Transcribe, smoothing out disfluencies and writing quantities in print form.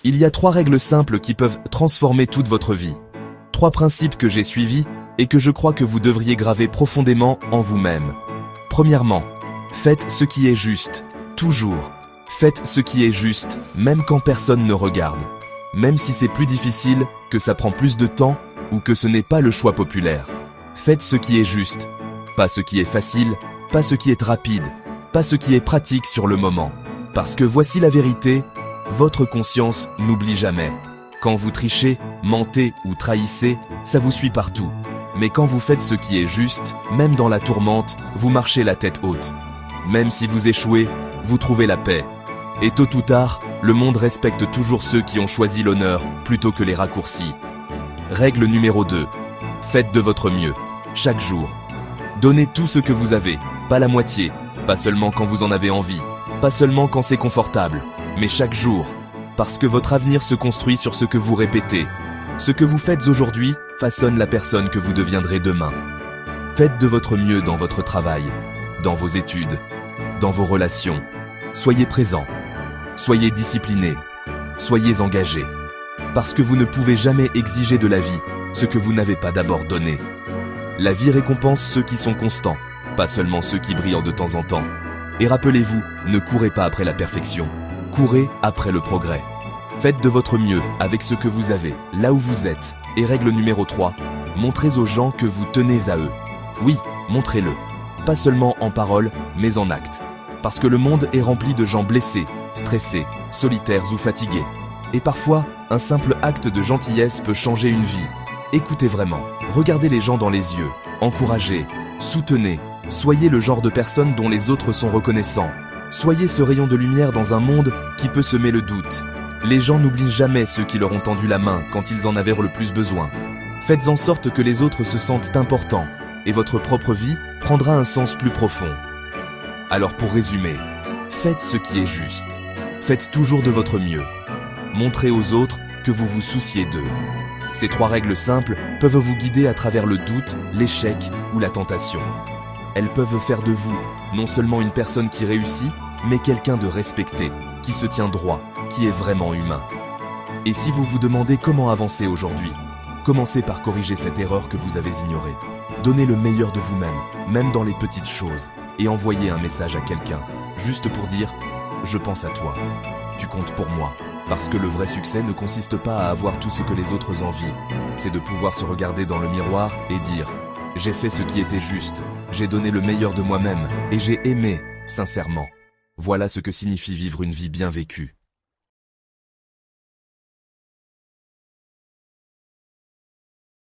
Il y a 3 règles simples qui peuvent transformer toute votre vie. 3 principes que j'ai suivis et que je crois que vous devriez graver profondément en vous-même. Premièrement, faites ce qui est juste, toujours. Faites ce qui est juste, même quand personne ne regarde. Même si c'est plus difficile, que ça prend plus de temps ou que ce n'est pas le choix populaire. Faites ce qui est juste, pas ce qui est facile, pas ce qui est rapide, pas ce qui est pratique sur le moment. Parce que voici la vérité, votre conscience n'oublie jamais. Quand vous trichez, mentez ou trahissez, ça vous suit partout. Mais quand vous faites ce qui est juste, même dans la tourmente, vous marchez la tête haute. Même si vous échouez, vous trouvez la paix. Et tôt ou tard, le monde respecte toujours ceux qui ont choisi l'honneur plutôt que les raccourcis. Règle numéro 2. Faites de votre mieux, chaque jour. Donnez tout ce que vous avez, pas la moitié, pas seulement quand vous en avez envie, pas seulement quand c'est confortable, mais chaque jour. Parce que votre avenir se construit sur ce que vous répétez. Ce que vous faites aujourd'hui façonne la personne que vous deviendrez demain. Faites de votre mieux dans votre travail, dans vos études, dans vos relations. Soyez présent, soyez discipliné, soyez engagé. Parce que vous ne pouvez jamais exiger de la vie ce que vous n'avez pas d'abord donné. La vie récompense ceux qui sont constants, pas seulement ceux qui brillent de temps en temps. Et rappelez-vous, ne courez pas après la perfection, courez après le progrès. Faites de votre mieux avec ce que vous avez, là où vous êtes. Et règle numéro 3, montrez aux gens que vous tenez à eux. Oui, montrez-le. Pas seulement en parole, mais en acte. Parce que le monde est rempli de gens blessés, stressés, solitaires ou fatigués. Et parfois, un simple acte de gentillesse peut changer une vie. Écoutez vraiment, regardez les gens dans les yeux, encouragez, soutenez, soyez le genre de personne dont les autres sont reconnaissants. Soyez ce rayon de lumière dans un monde qui peut semer le doute. Les gens n'oublient jamais ceux qui leur ont tendu la main quand ils en avaient le plus besoin. Faites en sorte que les autres se sentent importants et votre propre vie prendra un sens plus profond. Alors pour résumer, faites ce qui est juste. Faites toujours de votre mieux. Montrez aux autres que vous vous souciez d'eux. Ces 3 règles simples peuvent vous guider à travers le doute, l'échec ou la tentation. Elles peuvent faire de vous non seulement une personne qui réussit, mais quelqu'un de respecté, qui se tient droit, qui est vraiment humain. Et si vous vous demandez comment avancer aujourd'hui, commencez par corriger cette erreur que vous avez ignorée. Donnez le meilleur de vous-même, même dans les petites choses, et envoyez un message à quelqu'un, juste pour dire « Je pense à toi, tu comptes pour moi ». Parce que le vrai succès ne consiste pas à avoir tout ce que les autres envient, c'est de pouvoir se regarder dans le miroir et dire « J'ai fait ce qui était juste, j'ai donné le meilleur de moi-même et j'ai aimé, sincèrement ». Voilà ce que signifie vivre une vie bien vécue.